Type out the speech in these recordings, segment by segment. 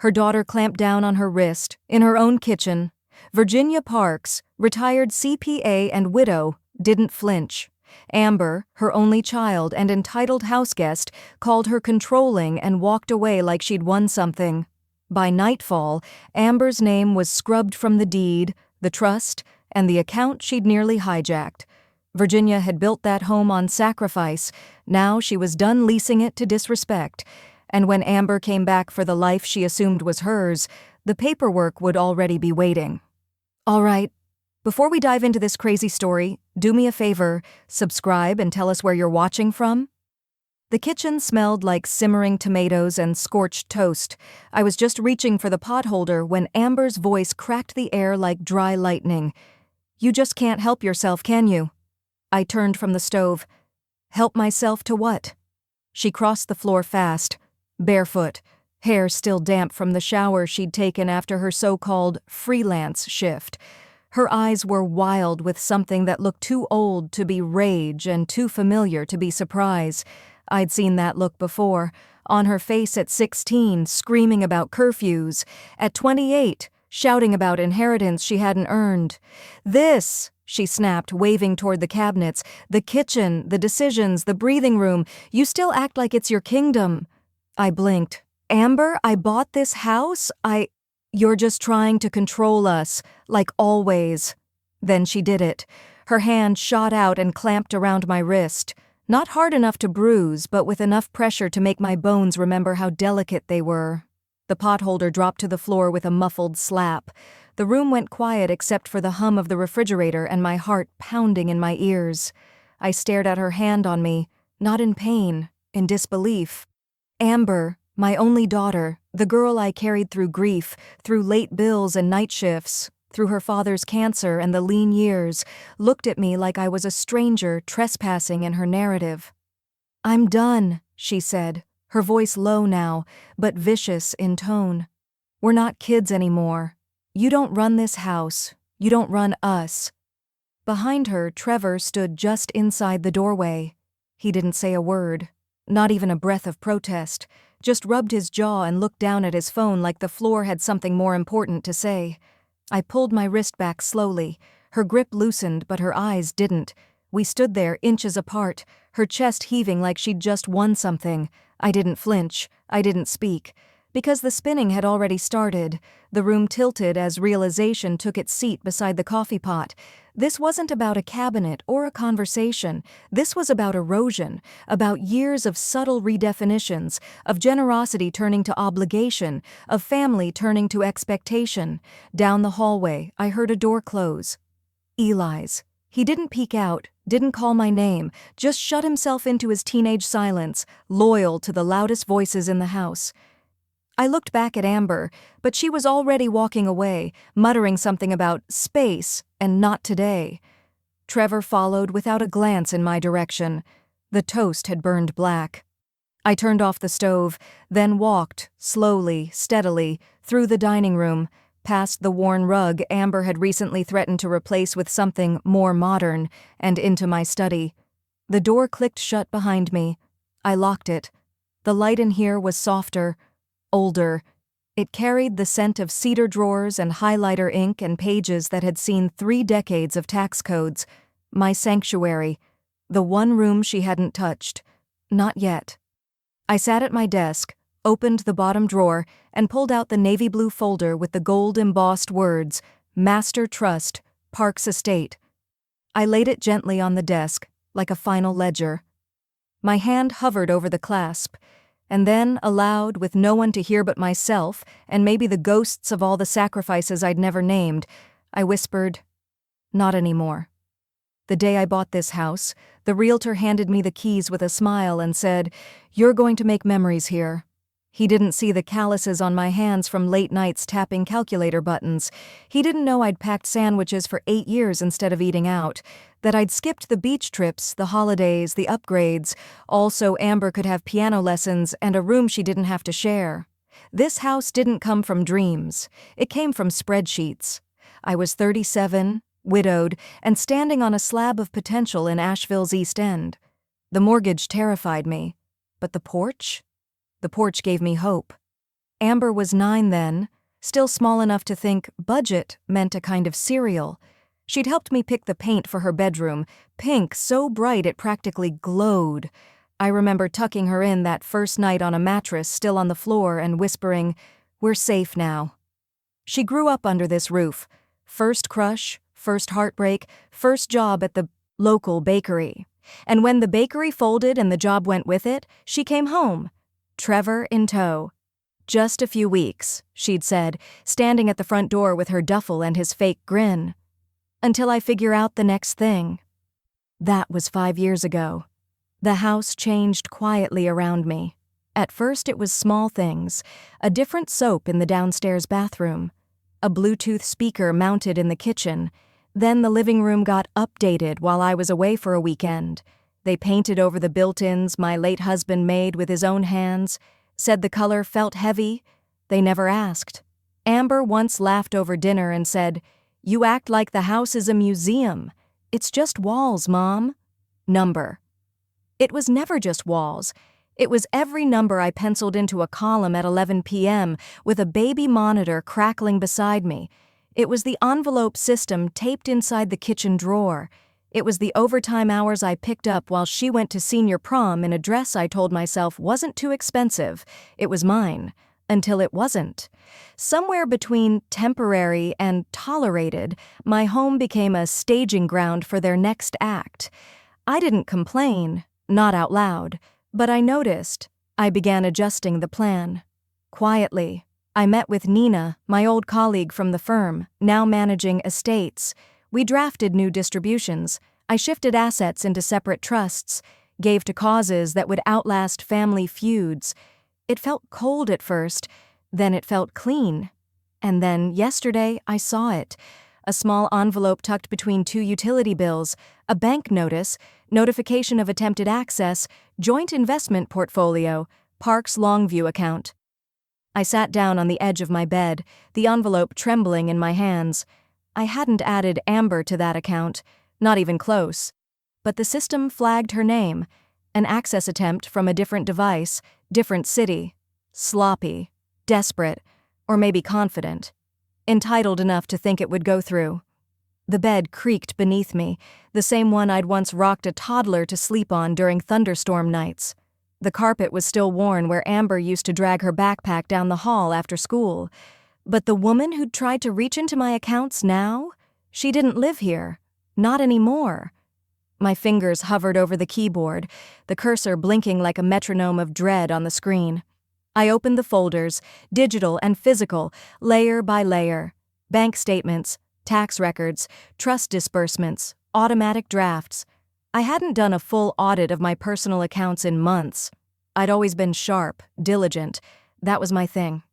Her daughter clamped down on her wrist, in her own kitchen. Virginia Parks, retired CPA and widow, didn't flinch. Amber, her only child and entitled houseguest, called her controlling and walked away like she'd won something. By nightfall, Amber's name was scrubbed from the deed, the trust, and the account she'd nearly hijacked. Virginia had built that home on sacrifice. Now she was done leasing it to disrespect. And when Amber came back for the life she assumed was hers, the paperwork would already be waiting. All right, before we dive into this crazy story, do me a favor, subscribe and tell us where you're watching from. The kitchen smelled like simmering tomatoes and scorched toast. I was just reaching for the pot holder when Amber's voice cracked the air like dry lightning. You just can't help yourself, can you? I turned from the stove. Help myself to what? She crossed the floor fast, barefoot, hair still damp from the shower she'd taken after her so-called freelance shift. Her eyes were wild with something that looked too old to be rage and too familiar to be surprise. I'd seen that look before, on her face at 16, screaming about curfews, at 28, shouting about inheritance she hadn't earned. This, she snapped, waving toward the cabinets, the kitchen, the decisions, the breathing room, you still act like it's your kingdom. I blinked. Amber, I bought this house, You're just trying to control us, like always. Then she did it. Her hand shot out and clamped around my wrist. Not hard enough to bruise, but with enough pressure to make my bones remember how delicate they were. The potholder dropped to the floor with a muffled slap. The room went quiet except for the hum of the refrigerator and my heart pounding in my ears. I stared at her hand on me, not in pain, in disbelief. Amber, my only daughter, the girl I carried through grief, through late bills and night shifts, through her father's cancer and the lean years, looked at me like I was a stranger trespassing in her narrative. I'm done, she said, her voice low now, but vicious in tone. We're not kids anymore. You don't run this house. You don't run us. Behind her, Trevor stood just inside the doorway. He didn't say a word, not even a breath of protest, just rubbed his jaw and looked down at his phone like the floor had something more important to say. I pulled my wrist back slowly. Her grip loosened, but her eyes didn't. We stood there inches apart, her chest heaving like she'd just won something. I didn't flinch. I didn't speak. Because the spinning had already started, the room tilted as realization took its seat beside the coffee pot. This wasn't about a cabinet or a conversation. This was about erosion, about years of subtle redefinitions, of generosity turning to obligation, of family turning to expectation. Down the hallway, I heard a door close. Eli's. He didn't peek out, didn't call my name, just shut himself into his teenage silence, loyal to the loudest voices in the house. I looked back at Amber, but she was already walking away, muttering something about space and not today. Trevor followed without a glance in my direction. The toast had burned black. I turned off the stove, then walked, slowly, steadily, through the dining room, past the worn rug Amber had recently threatened to replace with something more modern, and into my study. The door clicked shut behind me. I locked it. The light in here was softer, older. It carried the scent of cedar drawers and highlighter ink and pages that had seen 3 decades of tax codes. My sanctuary. The one room she hadn't touched. Not yet. I sat at my desk, opened the bottom drawer, and pulled out the navy blue folder with the gold-embossed words, Master Trust, Parks Estate. I laid it gently on the desk, like a final ledger. My hand hovered over the clasp, and then, aloud, with no one to hear but myself, and maybe the ghosts of all the sacrifices I'd never named, I whispered, not anymore. The day I bought this house, the realtor handed me the keys with a smile and said, "You're going to make memories here." He didn't see the calluses on my hands from late nights tapping calculator buttons. He didn't know I'd packed sandwiches for 8 years instead of eating out, that I'd skipped the beach trips, the holidays, the upgrades, all so Amber could have piano lessons and a room she didn't have to share. This house didn't come from dreams. It came from spreadsheets. I was 37, widowed, and standing on a slab of potential in Asheville's East End. The mortgage terrified me. But the porch? The porch gave me hope. Amber was 9 then, still small enough to think budget meant a kind of cereal. She'd helped me pick the paint for her bedroom, pink so bright it practically glowed. I remember tucking her in that first night on a mattress still on the floor and whispering, "We're safe now." She grew up under this roof. First crush, first heartbreak, first job at the local bakery. And when the bakery folded and the job went with it, she came home, Trevor in tow. "Just a few weeks," she'd said, standing at the front door with her duffel and his fake grin. "Until I figure out the next thing." That was 5 years ago. The house changed quietly around me. At first it was small things, a different soap in the downstairs bathroom, a Bluetooth speaker mounted in the kitchen. Then the living room got updated while I was away for a weekend. They painted over the built-ins my late husband made with his own hands, said the color felt heavy. They never asked. Amber once laughed over dinner and said, "You act like the house is a museum. It's just walls, Mom." Number. It was never just walls. It was every number I penciled into a column at 11 p.m. with a baby monitor crackling beside me. It was the envelope system taped inside the kitchen drawer. It was the overtime hours I picked up while she went to senior prom in a dress I told myself wasn't too expensive. It was mine. Until it wasn't. Somewhere between temporary and tolerated, my home became a staging ground for their next act. I didn't complain, not out loud, but I noticed. I began adjusting the plan. Quietly, I met with Nina, my old colleague from the firm, now managing estates. We drafted new distributions. I shifted assets into separate trusts, gave to causes that would outlast family feuds. It felt cold at first, then it felt clean. And then, yesterday, I saw it. A small envelope tucked between 2 utility bills, a bank notice, notification of attempted access, joint investment portfolio, Parks Longview account. I sat down on the edge of my bed, the envelope trembling in my hands. I hadn't added Amber to that account, not even close. But the system flagged her name, an access attempt from a different device, different city. Sloppy, desperate, or maybe confident. Entitled enough to think it would go through. The bed creaked beneath me, the same one I'd once rocked a toddler to sleep on during thunderstorm nights. The carpet was still worn where Amber used to drag her backpack down the hall after school. But the woman who'd tried to reach into my accounts now? She didn't live here. Not anymore. My fingers hovered over the keyboard, the cursor blinking like a metronome of dread on the screen. I opened the folders, digital and physical, layer by layer. Bank statements, tax records, trust disbursements, automatic drafts. I hadn't done a full audit of my personal accounts in months. I'd always been sharp, diligent. That was my thing.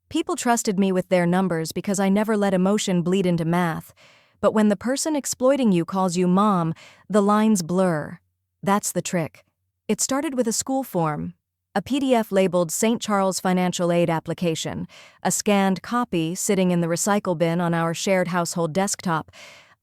People trusted me with their numbers because I never let emotion bleed into math. But when the person exploiting you calls you mom, the lines blur. That's the trick. It started with a school form. A PDF labeled St. Charles Financial Aid application, a scanned copy sitting in the recycle bin on our shared household desktop.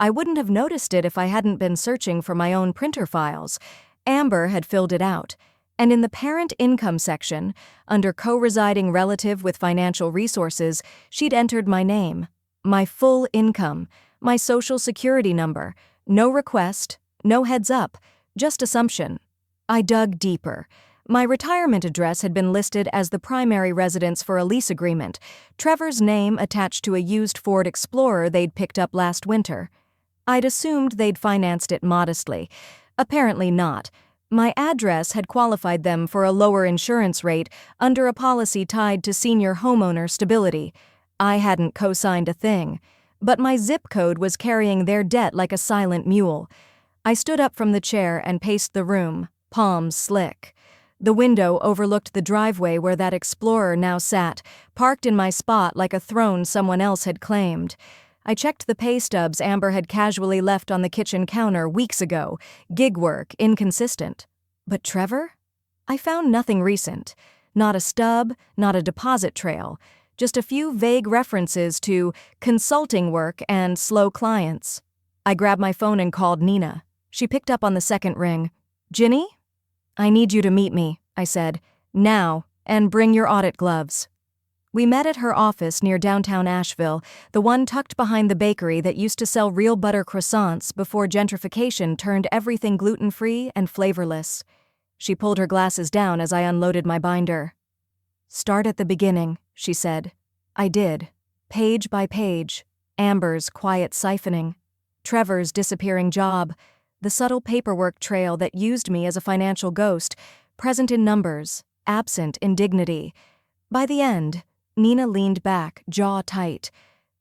I wouldn't have noticed it if I hadn't been searching for my own printer files. Amber had filled it out. And in the parent income section, under co-residing relative with financial resources, she'd entered my name, my full income, my social security number. No request, no heads up, just assumption. I dug deeper. My retirement address had been listed as the primary residence for a lease agreement, Trevor's name attached to a used Ford Explorer they'd picked up last winter. I'd assumed they'd financed it modestly. Apparently not. My address had qualified them for a lower insurance rate under a policy tied to senior homeowner stability. I hadn't co-signed a thing, but my zip code was carrying their debt like a silent mule. I stood up from the chair and paced the room, palms slick. The window overlooked the driveway where that Explorer now sat, parked in my spot like a throne someone else had claimed. I checked the pay stubs Amber had casually left on the kitchen counter weeks ago. Gig work, inconsistent. But Trevor? I found nothing recent. Not a stub, not a deposit trail. Just a few vague references to consulting work and slow clients. I grabbed my phone and called Nina. She picked up on the second ring. "Ginny? I need you to meet me," I said. "Now, and bring your audit gloves." We met at her office near downtown Asheville, the one tucked behind the bakery that used to sell real butter croissants before gentrification turned everything gluten-free and flavorless. She pulled her glasses down as I unloaded my binder. "Start at the beginning," she said. I did. Page by page. Amber's quiet siphoning. Trevor's disappearing job. The subtle paperwork trail that used me as a financial ghost, present in numbers, absent in dignity. By the end, Nina leaned back, jaw tight.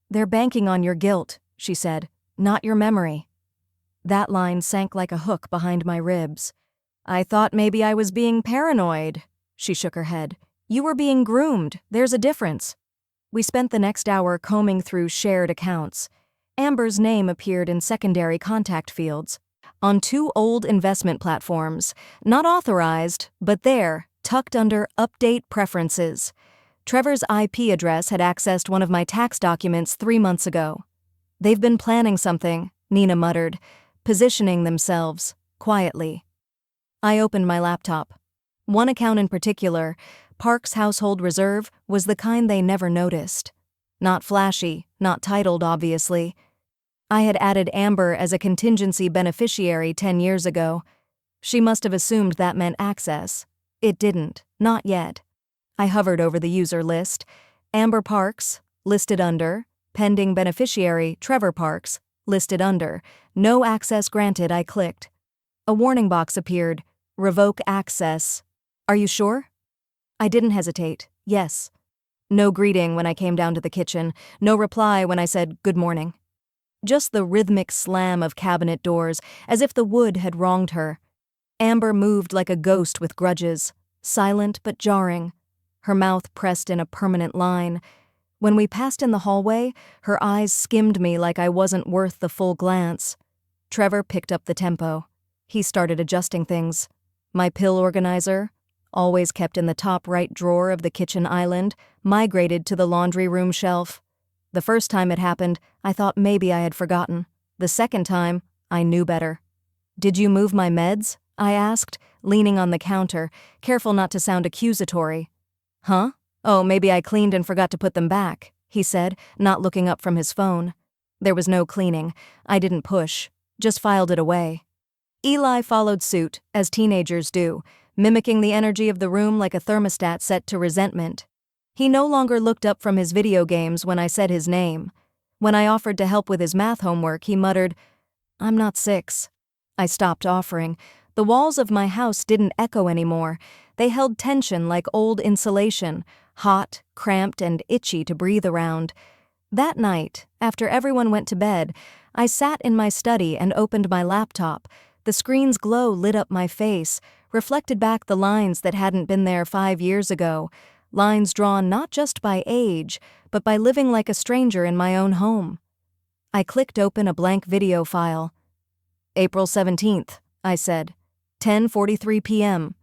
"They're banking on your guilt," she said, "not your memory." That line sank like a hook behind my ribs. "I thought maybe I was being paranoid." She shook her head. "You were being groomed. There's a difference." We spent the next hour combing through shared accounts. Amber's name appeared in secondary contact fields, on 2 old investment platforms, not authorized, but there, tucked under Update Preferences. Trevor's IP address had accessed one of my tax documents 3 months ago. "They've been planning something," Nina muttered, positioning themselves, quietly. I opened my laptop. One account in particular, Park's Household Reserve, was the kind they never noticed. Not flashy, not titled, obviously. I had added Amber as a contingency beneficiary 10 years ago. She must have assumed that meant access. It didn't, not yet. I hovered over the user list. Amber Parks, listed under. Pending beneficiary, Trevor Parks, listed under. No access granted, I clicked. A warning box appeared. Revoke access. "Are you sure?" I didn't hesitate. Yes. No greeting when I came down to the kitchen. No reply when I said good morning. Just the rhythmic slam of cabinet doors, as if the wood had wronged her. Amber moved like a ghost with grudges, silent but jarring. Her mouth pressed in a permanent line. When we passed in the hallway, her eyes skimmed me like I wasn't worth the full glance. Trevor picked up the tempo. He started adjusting things. My pill organizer, always kept in the top right drawer of the kitchen island, migrated to the laundry room shelf. The first time it happened, I thought maybe I had forgotten. The second time, I knew better. "Did you move my meds?" I asked, leaning on the counter, careful not to sound accusatory. "Huh? Oh, maybe I cleaned and forgot to put them back," he said, not looking up from his phone. There was no cleaning. I didn't push, just filed it away. Eli followed suit, as teenagers do, mimicking the energy of the room like a thermostat set to resentment. He no longer looked up from his video games when I said his name. When I offered to help with his math homework, he muttered, "I'm not 6. I stopped offering. The walls of my house didn't echo anymore. They held tension like old insulation, hot, cramped, and itchy to breathe around. That night, after everyone went to bed, I sat in my study and opened my laptop. The screen's glow lit up my face, reflected back the lines that hadn't been there 5 years ago, lines drawn not just by age, but by living like a stranger in my own home. I clicked open a blank video file. "April 17th, I said. 10:43 p.m.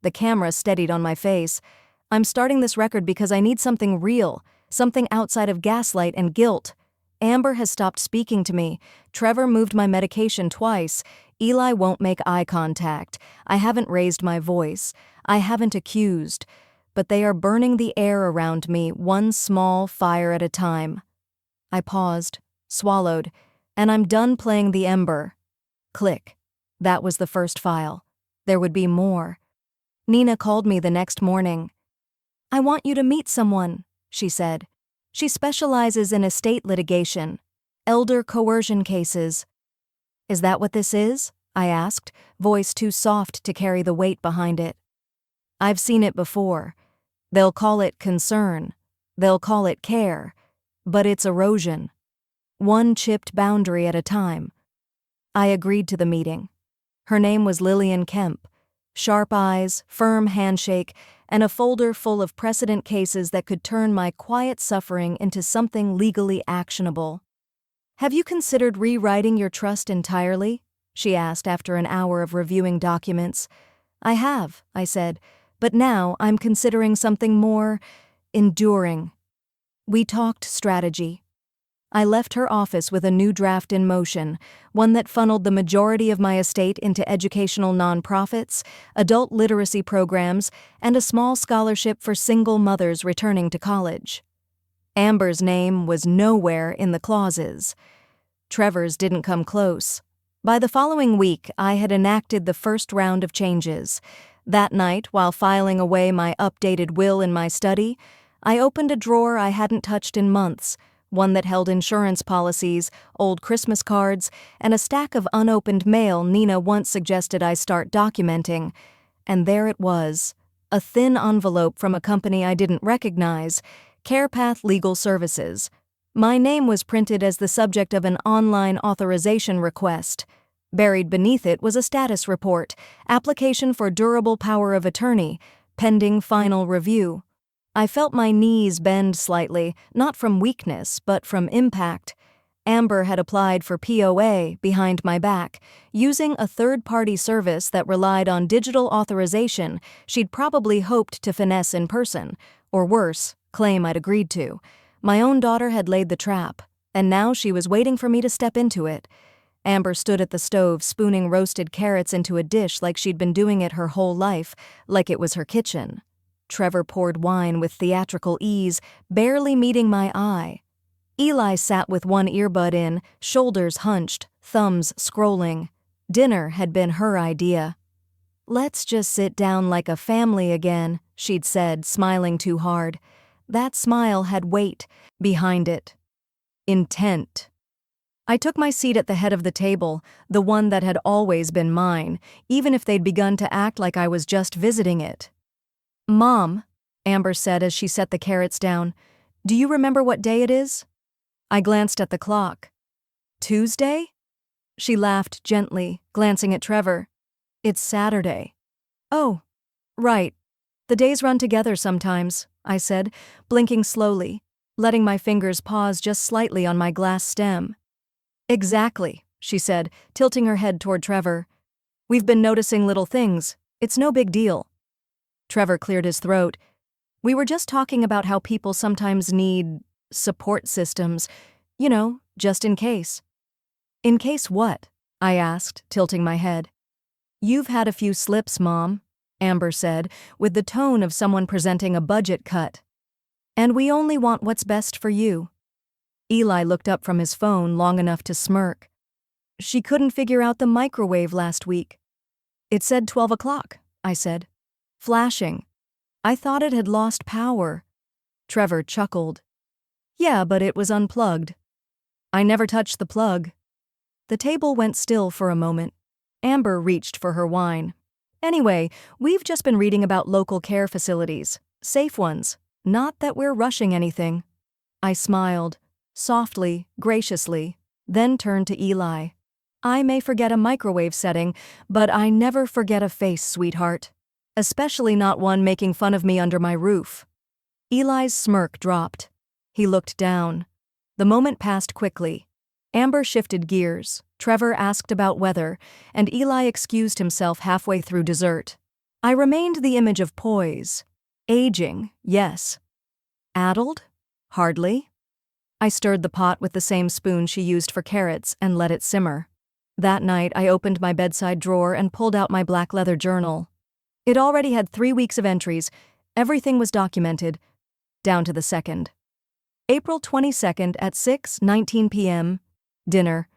The camera steadied on my face. "I'm starting this record because I need something real, something outside of gaslight and guilt. Amber has stopped speaking to me. Trevor moved my medication twice. Eli won't make eye contact. I haven't raised my voice. I haven't accused. But they are burning the air around me, one small fire at a time." I paused, swallowed, and I'm done playing the ember. Click. That was the first file. There would be more. Nina called me the next morning. "I want you to meet someone," she said. "She specializes in estate litigation, elder coercion cases." "Is that what this is?" I asked, voice too soft to carry the weight behind it. "I've seen it before. They'll call it concern. They'll call it care. But it's erosion. One chipped boundary at a time." I agreed to the meeting. Her name was Lillian Kemp. Sharp eyes, firm handshake, and a folder full of precedent cases that could turn my quiet suffering into something legally actionable. "Have you considered rewriting your trust entirely?" she asked after an hour of reviewing documents. "I have," I said, "but now I'm considering something more enduring." We talked strategy. I left her office with a new draft in motion, one that funneled the majority of my estate into educational nonprofits, adult literacy programs, and a small scholarship for single mothers returning to college. Amber's name was nowhere in the clauses. Trevor's didn't come close. By the following week, I had enacted the first round of changes. That night, while filing away my updated will in my study, I opened a drawer I hadn't touched in months, one that held insurance policies, old Christmas cards, and a stack of unopened mail Nina once suggested I start documenting. And there it was, a thin envelope from a company I didn't recognize, CarePath Legal Services. My name was printed as the subject of an online authorization request. Buried beneath it was a status report, application for durable power of attorney, pending final review. I felt my knees bend slightly, not from weakness, but from impact. Amber had applied for POA behind my back, using a third-party service that relied on digital authorization she'd probably hoped to finesse in person, or worse, claim I'd agreed to. My own daughter had laid the trap, and now she was waiting for me to step into it. Amber stood at the stove spooning roasted carrots into a dish like she'd been doing it her whole life, like it was her kitchen. Trevor poured wine with theatrical ease, barely meeting my eye. Eli sat with one earbud in, shoulders hunched, thumbs scrolling. Dinner had been her idea. "Let's just sit down like a family again," she'd said, smiling too hard. That smile had weight behind it. Intent. I took my seat at the head of the table, the one that had always been mine, even if they'd begun to act like I was just visiting it. "Mom," Amber said as she set the carrots down, "do you remember what day it is?" I glanced at the clock. "Tuesday?" She laughed gently, glancing at Trevor. "It's Saturday." "Oh, right. The days run together sometimes," I said, blinking slowly, letting my fingers pause just slightly on my glass stem. "Exactly," she said, tilting her head toward Trevor. "We've been noticing little things. It's no big deal." Trevor cleared his throat. "We were just talking about how people sometimes need support systems, just in case." "In case what?" I asked, tilting my head. "You've had a few slips, Mom," Amber said, with the tone of someone presenting a budget cut. "And we only want what's best for you." Eli looked up from his phone long enough to smirk. "She couldn't figure out the microwave last week." "It said 12 o'clock, I said. "Flashing. I thought it had lost power." Trevor chuckled. "Yeah, but it was unplugged." "I never touched the plug." The table went still for a moment. Amber reached for her wine. "Anyway, we've just been reading about local care facilities. Safe ones. Not that we're rushing anything." I smiled, softly, graciously, then turned to Eli. "I may forget a microwave setting, but I never forget a face, sweetheart. Especially not one making fun of me under my roof." Eli's smirk dropped. He looked down. The moment passed quickly. Amber shifted gears, Trevor asked about weather, and Eli excused himself halfway through dessert. I remained the image of poise. Aging, yes. Addled? Hardly. I stirred the pot with the same spoon she used for carrots and let it simmer. That night, I opened my bedside drawer and pulled out my black leather journal. It already had 3 weeks of entries. Everything was documented, down to the second. April 22nd at 6:19 p.m. Dinner.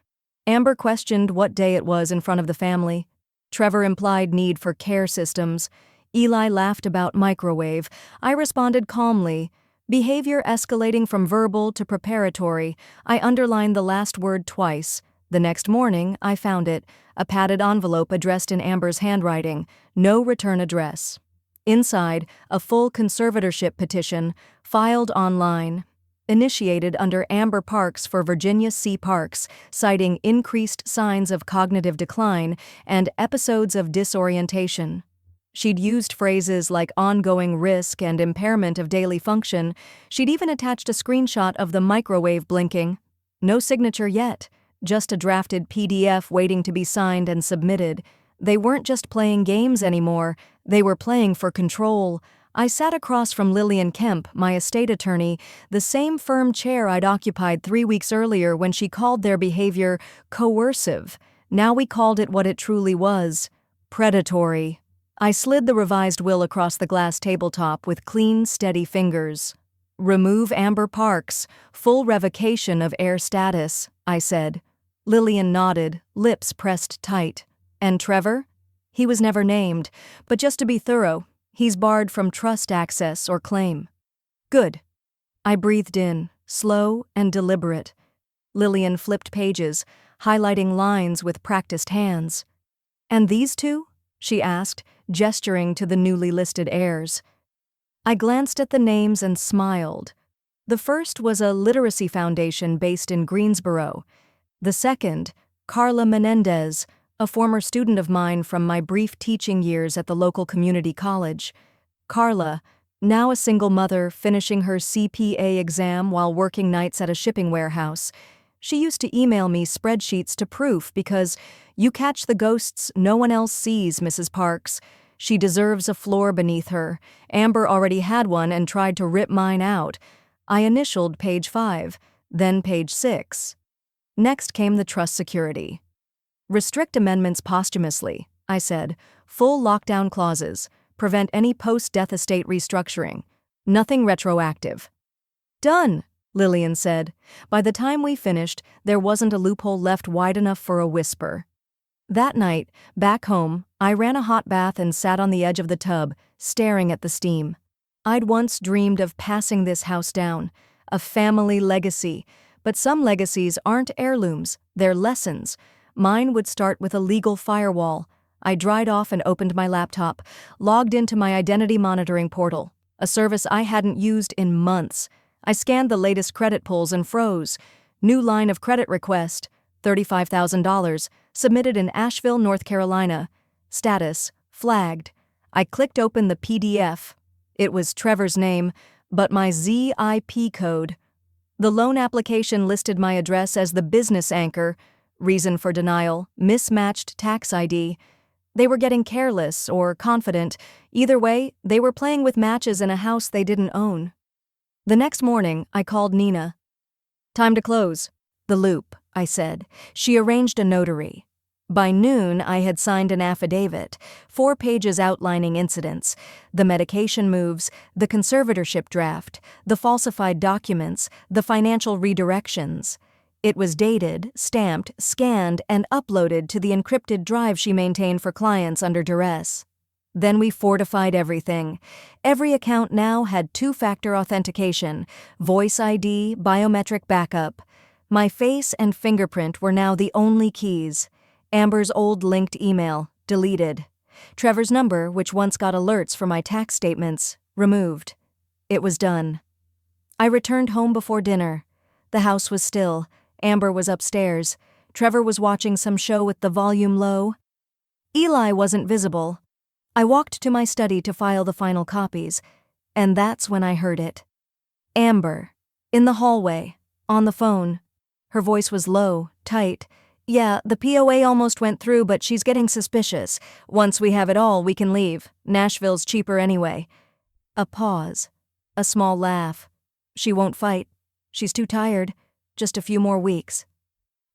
Amber questioned what day it was in front of the family. Trevor implied need for care systems. Eli laughed about microwave. I responded calmly. Behavior escalating from verbal to preparatory. I underlined the last word twice. The next morning, I found it, a padded envelope addressed in Amber's handwriting, no return address. Inside, a full conservatorship petition, filed online, initiated under Amber Parks for Virginia C. Parks, citing increased signs of cognitive decline and episodes of disorientation. She'd used phrases like ongoing risk and impairment of daily function. She'd even attached a screenshot of the microwave blinking. No signature yet, just a drafted PDF waiting to be signed and submitted. They weren't just playing games anymore, they were playing for control. I sat across from Lillian Kemp, my estate attorney, the same firm chair I'd occupied 3 weeks earlier when she called their behavior coercive. Now we called it what it truly was: predatory. I slid the revised will across the glass tabletop with clean, steady fingers. "Remove Amber Parks, full revocation of heir status," I said. Lillian nodded, lips pressed tight. "And Trevor?" "He was never named, but just to be thorough, he's barred from trust access or claim." "Good." I breathed in, slow and deliberate. Lillian flipped pages, highlighting lines with practiced hands. "And these two?" she asked, gesturing to the newly listed heirs. I glanced at the names and smiled. The first was a literacy foundation based in Greensboro. The second, Carla Menendez, a former student of mine from my brief teaching years at the local community college. Carla, now a single mother finishing her CPA exam while working nights at a shipping warehouse. She used to email me spreadsheets to proof because "you catch the ghosts no one else sees, Mrs. Parks. She deserves a floor beneath her. Amber already had one and tried to rip mine out." I initialed page 5, then page 6. Next came the trust security. "Restrict amendments posthumously," I said. "Full lockdown clauses. Prevent any post-death estate restructuring. Nothing retroactive." "Done," Lillian said. By the time we finished, there wasn't a loophole left wide enough for a whisper. That night, back home, I ran a hot bath and sat on the edge of the tub, staring at the steam. I'd once dreamed of passing this house down, a family legacy, but some legacies aren't heirlooms, they're lessons. Mine would start with a legal firewall. I dried off and opened my laptop, logged into my identity monitoring portal, a service I hadn't used in months. I scanned the latest credit pulls and froze. New line of credit request, $35,000, submitted in Asheville, North Carolina. Status, flagged. I clicked open the PDF. It was Trevor's name, but my ZIP code. The loan application listed my address as the business anchor. Reason for denial, mismatched tax ID. They were getting careless or confident. Either way, they were playing with matches in a house they didn't own. The next morning, I called Nina. "Time to close." "The loop," I said. She arranged a notary. By noon, I had signed an affidavit, 4 pages outlining incidents, the medication moves, the conservatorship draft, the falsified documents, the financial redirections. It was dated, stamped, scanned, and uploaded to the encrypted drive she maintained for clients under duress. Then we fortified everything. Every account now had 2-factor authentication, voice ID, biometric backup. My face and fingerprint were now the only keys. Amber's old linked email, deleted. Trevor's number, which once got alerts for my tax statements, removed. It was done. I returned home before dinner. The house was still. Amber was upstairs. Trevor was watching some show with the volume low. Eli wasn't visible. I walked to my study to file the final copies, and that's when I heard it. Amber. In the hallway. On the phone. Her voice was low, tight. "Yeah, the POA almost went through, but she's getting suspicious. Once we have it all, we can leave. Nashville's cheaper anyway." A pause. A small laugh. "She won't fight. She's too tired. Just a few more weeks."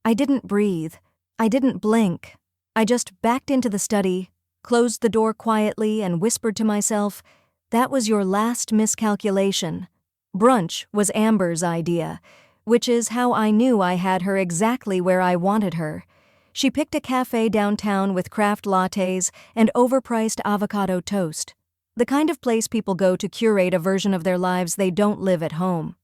I didn't breathe. I didn't blink. I just backed into the study, closed the door quietly, and whispered to myself, "That was your last miscalculation." Brunch was Amber's idea, which is how I knew I had her exactly where I wanted her. She picked a cafe downtown with craft lattes and overpriced avocado toast, the kind of place people go to curate a version of their lives they don't live at home.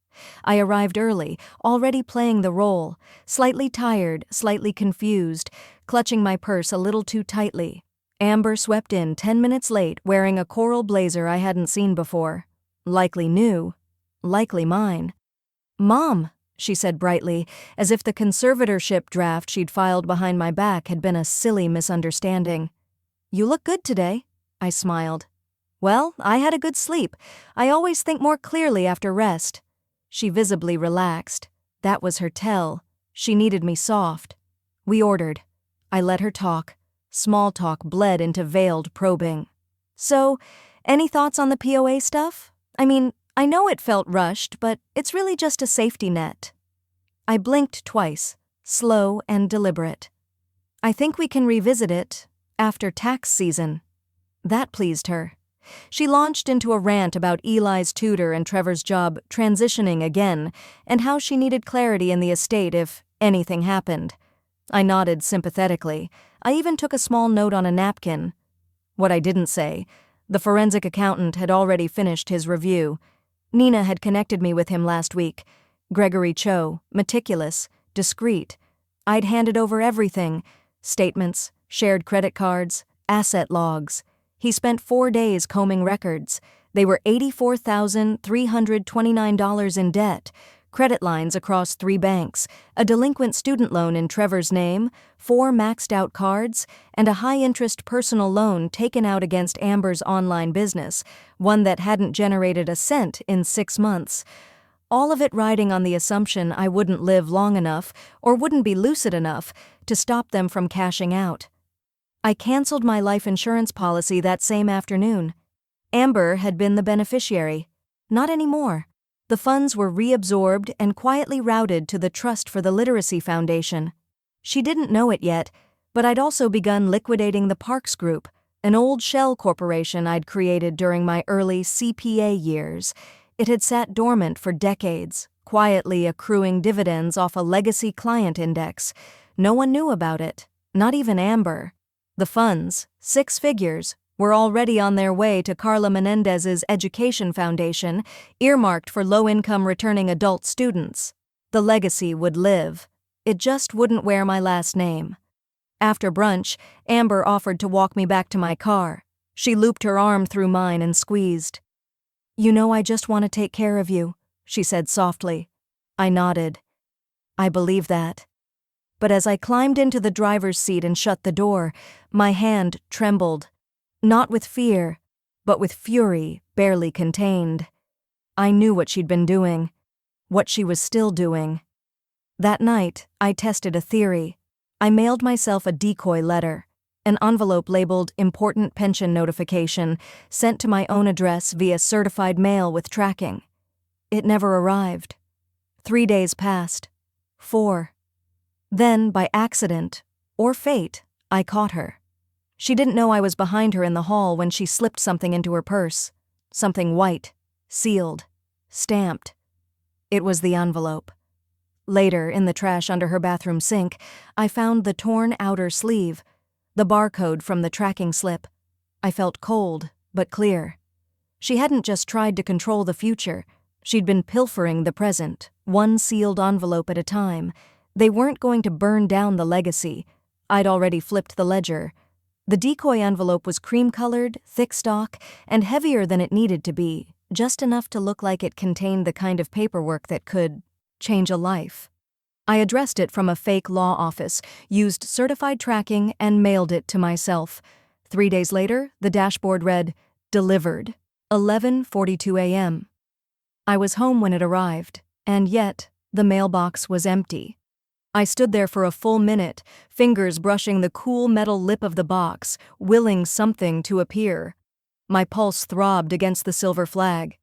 I arrived early, already playing the role, slightly tired, slightly confused, clutching my purse a little too tightly. Amber swept in 10 minutes late, wearing a coral blazer I hadn't seen before. Likely new. Likely mine. "Mom," she said brightly, as if the conservatorship draft she'd filed behind my back had been a silly misunderstanding. "You look good today," I smiled. "Well, I had a good sleep. I always think more clearly after rest." She visibly relaxed. That was her tell. She needed me soft. We ordered. I let her talk. Small talk bled into veiled probing. "So, Any thoughts on the POA stuff? I mean, I know it felt rushed, but it's really just a safety net. I blinked twice, slow and deliberate. I think we can revisit it after tax season. That pleased her. She launched into a rant about Eli's tutor and Trevor's job transitioning again, and how she needed clarity in the estate if anything happened. I nodded sympathetically. I even took a small note on a napkin. What I didn't say, the forensic accountant had already finished his review. Nina had connected me with him last week. Gregory Cho, meticulous, discreet. I'd handed over everything: statements, shared credit cards, asset logs. He spent 4 days combing records. They were $84,329 in debt, credit lines across 3 banks, a delinquent student loan in Trevor's name, 4 maxed-out cards, and a high-interest personal loan taken out against Amber's online business, one that hadn't generated a cent in 6 months. All of it riding on the assumption I wouldn't live long enough or wouldn't be lucid enough to stop them from cashing out. I canceled my life insurance policy that same afternoon. Amber had been the beneficiary. Not anymore. The funds were reabsorbed and quietly routed to the Trust for the Literacy Foundation. She didn't know it yet, but I'd also begun liquidating the Parks Group, an old shell corporation I'd created during my early CPA years. It had sat dormant for decades, quietly accruing dividends off a legacy client index. No one knew about it, not even Amber. The funds, 6 figures, were already on their way to Carla Menendez's education foundation, earmarked for low-income returning adult students. The legacy would live. It just wouldn't wear my last name. After brunch, Amber offered to walk me back to my car. She looped her arm through mine and squeezed. "You know I just want to take care of you," she said softly. I nodded. I believe that. But as I climbed into the driver's seat and shut the door, my hand trembled. Not with fear, but with fury barely contained. I knew what she'd been doing, what she was still doing. That night, I tested a theory. I mailed myself a decoy letter, an envelope labeled "Important Pension Notification," sent to my own address via certified mail with tracking. It never arrived. 3 days passed. 4. Then, by accident, or fate, I caught her. She didn't know I was behind her in the hall when she slipped something into her purse. Something white, sealed, stamped. It was the envelope. Later, in the trash under her bathroom sink, I found the torn outer sleeve, the barcode from the tracking slip. I felt cold, but clear. She hadn't just tried to control the future. She'd been pilfering the present, one sealed envelope at a time. They weren't going to burn down the legacy. I'd already flipped the ledger. The decoy envelope was cream-colored, thick stock, and heavier than it needed to be, just enough to look like it contained the kind of paperwork that could change a life. I addressed it from a fake law office, used certified tracking, and mailed it to myself. 3 days later, the dashboard read, "Delivered, 11:42 a.m." I was home when it arrived, and yet the mailbox was empty. I stood there for a full minute, fingers brushing the cool metal lip of the box, willing something to appear. My pulse throbbed against the silver flag.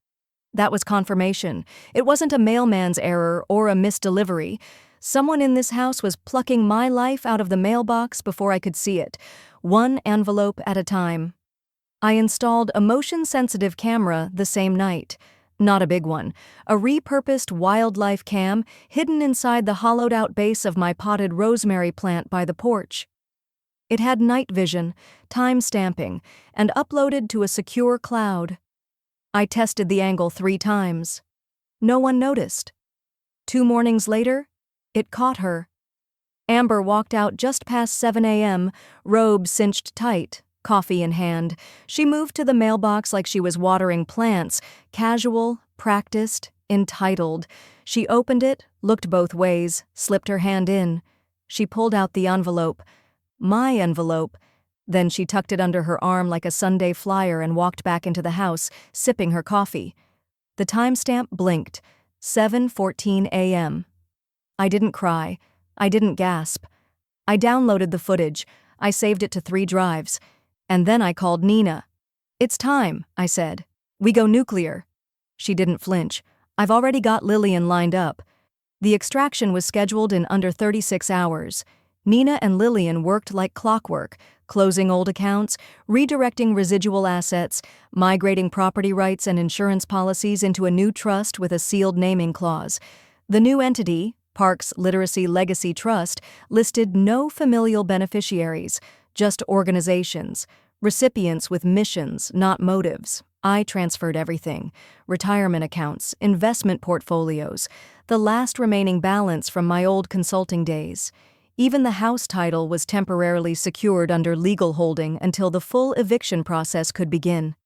That was confirmation. It wasn't a mailman's error or a misdelivery. Someone in this house was plucking my life out of the mailbox before I could see it, one envelope at a time. I installed a motion-sensitive camera the same night. Not a big one, a repurposed wildlife cam hidden inside the hollowed-out base of my potted rosemary plant by the porch. It had night vision, time stamping, and uploaded to a secure cloud. I tested the angle 3 times. No one noticed. 2 mornings later, it caught her. Amber walked out just past 7 a.m., robe cinched tight, coffee in hand. She moved to the mailbox like she was watering plants, casual, practiced, entitled. She opened it, looked both ways, slipped her hand in. She pulled out the envelope. My envelope. Then she tucked it under her arm like a Sunday flyer and walked back into the house, sipping her coffee. The timestamp blinked. 7:14 a.m. I didn't cry. I didn't gasp. I downloaded the footage. I saved it to 3 drives. And then I called Nina. It's time, I said. We go nuclear. She didn't flinch. I've already got Lillian lined up. The extraction was scheduled in under 36 hours. Nina and Lillian worked like clockwork, closing old accounts, redirecting residual assets, migrating property rights and insurance policies into a new trust with a sealed naming clause. The new entity, Parks Literacy Legacy Trust, listed no familial beneficiaries, just organizations, recipients with missions, not motives. I transferred everything: retirement accounts, investment portfolios, the last remaining balance from my old consulting days. Even the house title was temporarily secured under legal holding until the full eviction process could begin.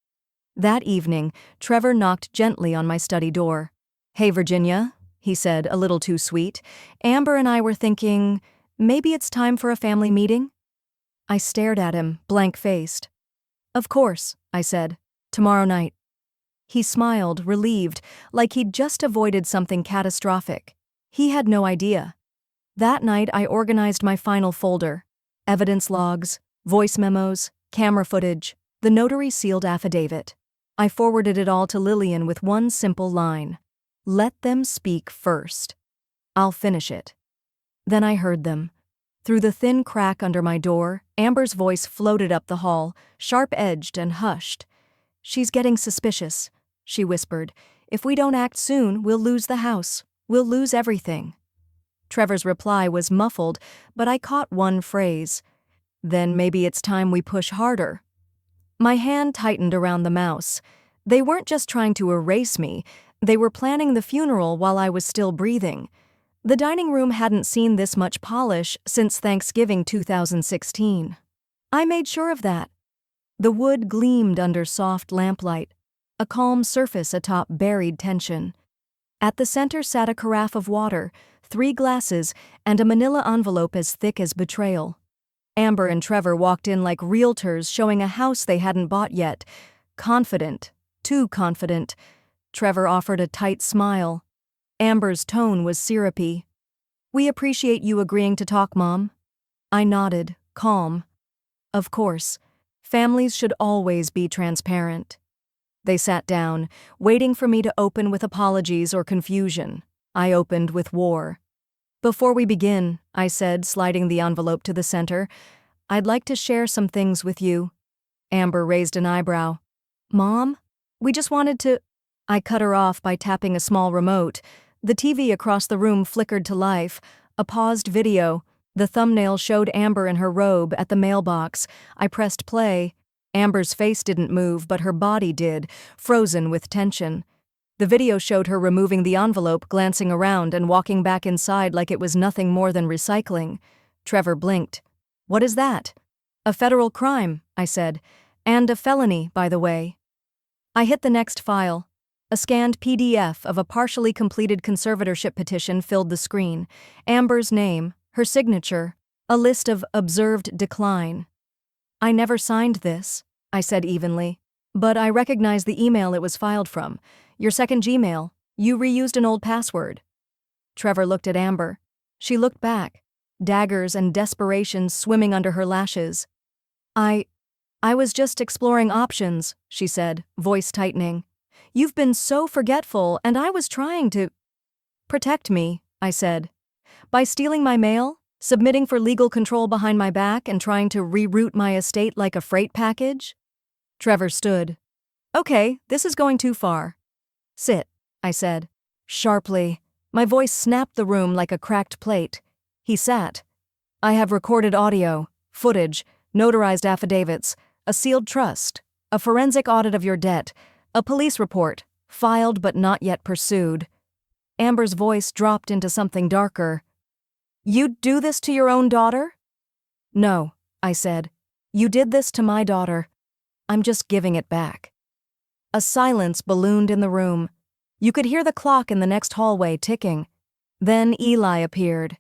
That evening, Trevor knocked gently on my study door. "Hey, Virginia," he said, a little too sweet. "Amber and I were thinking, maybe it's time for a family meeting?" I stared at him, blank-faced. "Of course," I said. "Tomorrow night." He smiled, relieved, like he'd just avoided something catastrophic. He had no idea. That night I organized my final folder: evidence logs, voice memos, camera footage, the notary-sealed affidavit. I forwarded it all to Lillian with one simple line: "Let them speak first. I'll finish it." Then I heard them. Through the thin crack under my door, Amber's voice floated up the hall, sharp-edged and hushed. "She's getting suspicious," she whispered. "If we don't act soon, we'll lose the house. We'll lose everything." Trevor's reply was muffled, but I caught one phrase: "Then maybe it's time we push harder." My hand tightened around the mouse. They weren't just trying to erase me, they were planning the funeral while I was still breathing. The dining room hadn't seen this much polish since Thanksgiving 2016. I made sure of that. The wood gleamed under soft lamplight, a calm surface atop buried tension. At the center sat a carafe of water, 3 glasses, and a manila envelope as thick as betrayal. Amber and Trevor walked in like realtors showing a house they hadn't bought yet. Confident, too confident. Trevor offered a tight smile. Amber's tone was syrupy. "We appreciate you agreeing to talk, Mom." I nodded, calm. "Of course. Families should always be transparent." They sat down, waiting for me to open with apologies or confusion. I opened with war. "Before we begin," I said, sliding the envelope to the center, "I'd like to share some things with you." Amber raised an eyebrow. "Mom? We just wanted to—" I cut her off by tapping a small remote. The TV across the room flickered to life. A paused video. The thumbnail showed Amber in her robe at the mailbox. I pressed play. Amber's face didn't move, but her body did, frozen with tension. The video showed her removing the envelope, glancing around, and walking back inside like it was nothing more than recycling. Trevor blinked. "What is that?" "A federal crime," I said. "And a felony, by the way." I hit the next file. A scanned PDF of a partially completed conservatorship petition filled the screen. Amber's name, her signature, a list of observed decline. "I never signed this," I said evenly. "But I recognize the email it was filed from. Your second Gmail. You reused an old password." Trevor looked at Amber. She looked back, daggers and desperation swimming under her lashes. I was just exploring options," she said, voice tightening. "You've been so forgetful, and I was trying to—" "Protect me," I said. "By stealing my mail, submitting for legal control behind my back, and trying to reroute my estate like a freight package?" Trevor stood. "Okay, this is going too far." "Sit," I said, sharply. My voice snapped the room like a cracked plate. He sat. "I have recorded audio, footage, notarized affidavits, a sealed trust, a forensic audit of your debt, a police report, filed but not yet pursued." Amber's voice dropped into something darker. "You'd do this to your own daughter?" "No," I said. "You did this to my daughter. I'm just giving it back." A silence ballooned in the room. You could hear the clock in the next hallway ticking. Then Eli appeared.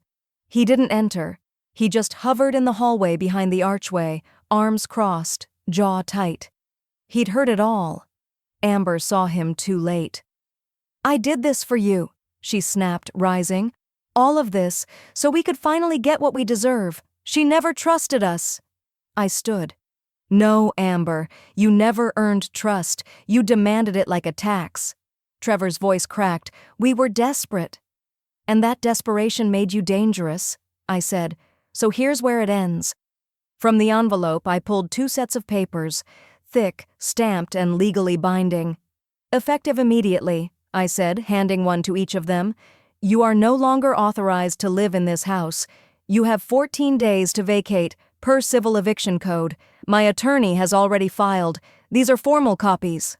He didn't enter. He just hovered in the hallway behind the archway, arms crossed, jaw tight. He'd heard it all. Amber saw him too late. "I did this for you," she snapped, rising. "All of this, so we could finally get what we deserve. She never trusted us." I stood. No, Amber, you never earned trust. You demanded it like a tax. Trevor's voice cracked. We were desperate. And that desperation made you dangerous, I said. So here's where it ends. From the envelope, I pulled 2 sets of papers, thick, stamped, and legally binding. Effective immediately, I said, handing one to each of them. You are no longer authorized to live in this house. You have 14 days to vacate, per civil eviction code. My attorney has already filed. These are formal copies.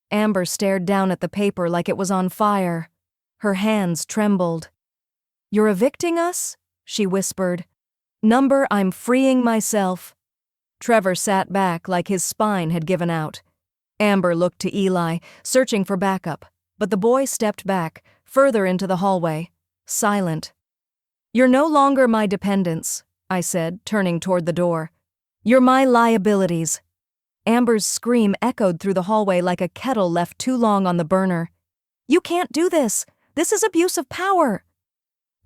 Amber stared down at the paper like it was on fire. Her hands trembled. You're evicting us? She whispered. Number, I'm freeing myself. Trevor sat back like his spine had given out. Amber looked to Eli, searching for backup, but the boy stepped back, further into the hallway, silent. You're no longer my dependents, I said, turning toward the door. You're my liabilities. Amber's scream echoed through the hallway like a kettle left too long on the burner. You can't do this. This is abuse of power.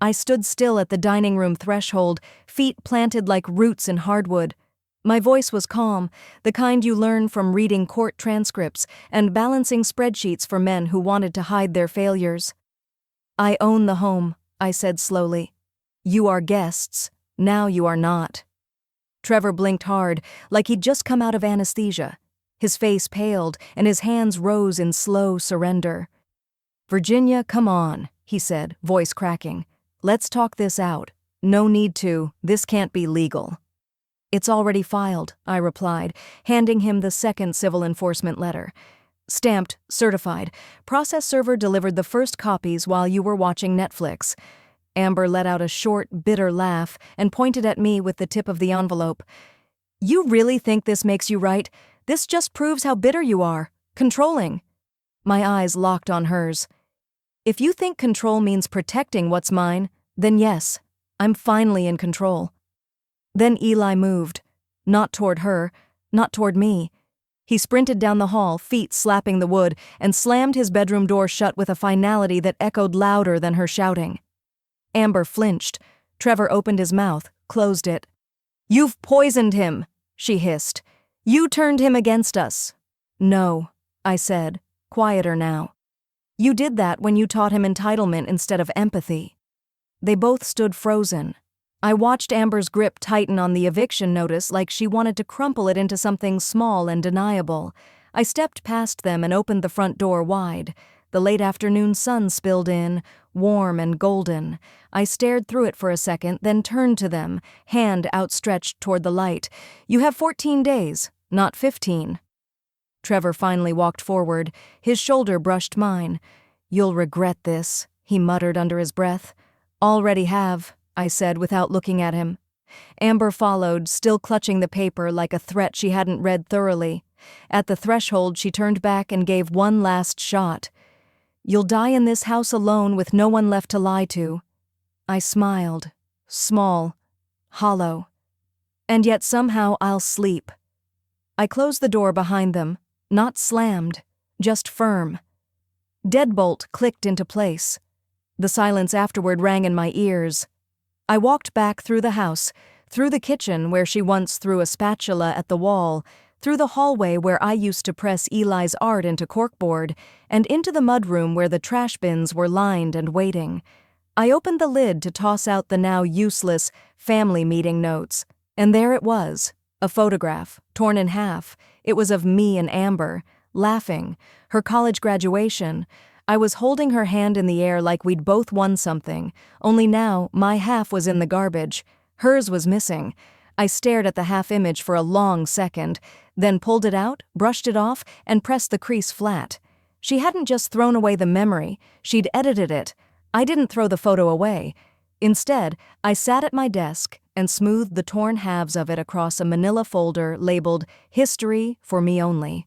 I stood still at the dining room threshold, feet planted like roots in hardwood. My voice was calm, the kind you learn from reading court transcripts and balancing spreadsheets for men who wanted to hide their failures. I own the home, I said slowly. You are guests. Now you are not. Trevor blinked hard, like he'd just come out of anesthesia. His face paled, and his hands rose in slow surrender. Virginia, come on, he said, voice cracking. Let's talk this out. No need to. This can't be legal. It's already filed, I replied, handing him the second civil enforcement letter. Stamped, certified. Process server delivered the first copies while you were watching Netflix. Amber let out a short, bitter laugh and pointed at me with the tip of the envelope. You really think this makes you right? This just proves how bitter you are. Controlling. My eyes locked on hers. If you think control means protecting what's mine, then yes, I'm finally in control. Then Eli moved. Not toward her, not toward me. He sprinted down the hall, feet slapping the wood, and slammed his bedroom door shut with a finality that echoed louder than her shouting. Amber flinched. Trevor opened his mouth, closed it. You've poisoned him, she hissed. You turned him against us. No, I said, quieter now. You did that when you taught him entitlement instead of empathy. They both stood frozen. I watched Amber's grip tighten on the eviction notice like she wanted to crumple it into something small and deniable. I stepped past them and opened the front door wide. The late afternoon sun spilled in, warm and golden. I stared through it for a second, then turned to them, hand outstretched toward the light. You have 14 days, not 15. Trevor finally walked forward. His shoulder brushed mine. You'll regret this, he muttered under his breath. Already have, I said without looking at him. Amber followed, still clutching the paper like a threat she hadn't read thoroughly. At the threshold, she turned back and gave one last shot. You'll die in this house alone with no one left to lie to. I smiled, small, hollow. And yet somehow I'll sleep. I closed the door behind them, not slammed, just firm. Deadbolt clicked into place. The silence afterward rang in my ears. I walked back through the house, through the kitchen where she once threw a spatula at the wall, through the hallway where I used to press Eli's art into corkboard, and into the mudroom where the trash bins were lined and waiting. I opened the lid to toss out the now useless family meeting notes, and there it was, a photograph, torn in half. It was of me and Amber, laughing, her college graduation. I was holding her hand in the air like we'd both won something, only now my half was in the garbage. Hers was missing. I stared at the half-image for a long second, then pulled it out, brushed it off, and pressed the crease flat. She hadn't just thrown away the memory, she'd edited it. I didn't throw the photo away. Instead, I sat at my desk and smoothed the torn halves of it across a manila folder labeled History for Me Only.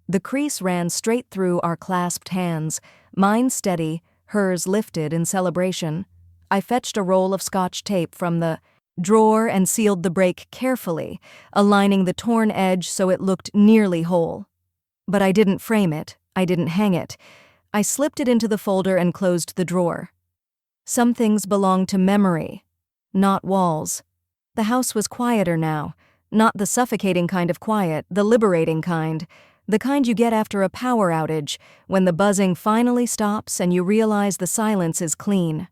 The crease ran straight through our clasped hands, mine steady, hers lifted in celebration. I fetched a roll of Scotch tape from the drawer and sealed the break carefully, aligning the torn edge so it looked nearly whole. But I didn't frame it, I didn't hang it. I slipped it into the folder and closed the drawer. Some things belong to memory, not walls. The house was quieter now, Not the suffocating kind of quiet, the liberating kind. The kind you get after a power outage, when the buzzing finally stops and you realize the silence is clean.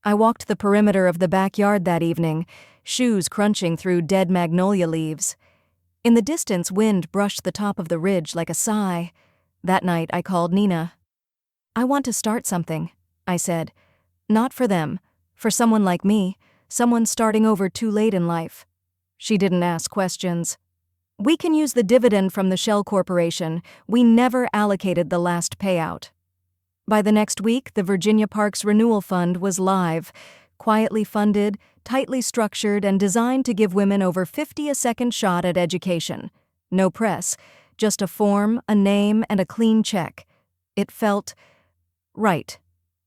I walked the perimeter of the backyard that evening, shoes crunching through dead magnolia leaves. In the distance, wind brushed the top of the ridge like a sigh. That night, I called Nina. "I want to start something," I said. "Not for them, for someone like me, someone starting over too late in life." She didn't ask questions. "We can use the dividend from the Shell Corporation. We never allocated the last payout." By the next week, the Virginia Parks Renewal Fund was live, quietly funded, tightly structured, and designed to give women over 50 a second shot at education. No press, just a form, a name, and a clean check. It felt right.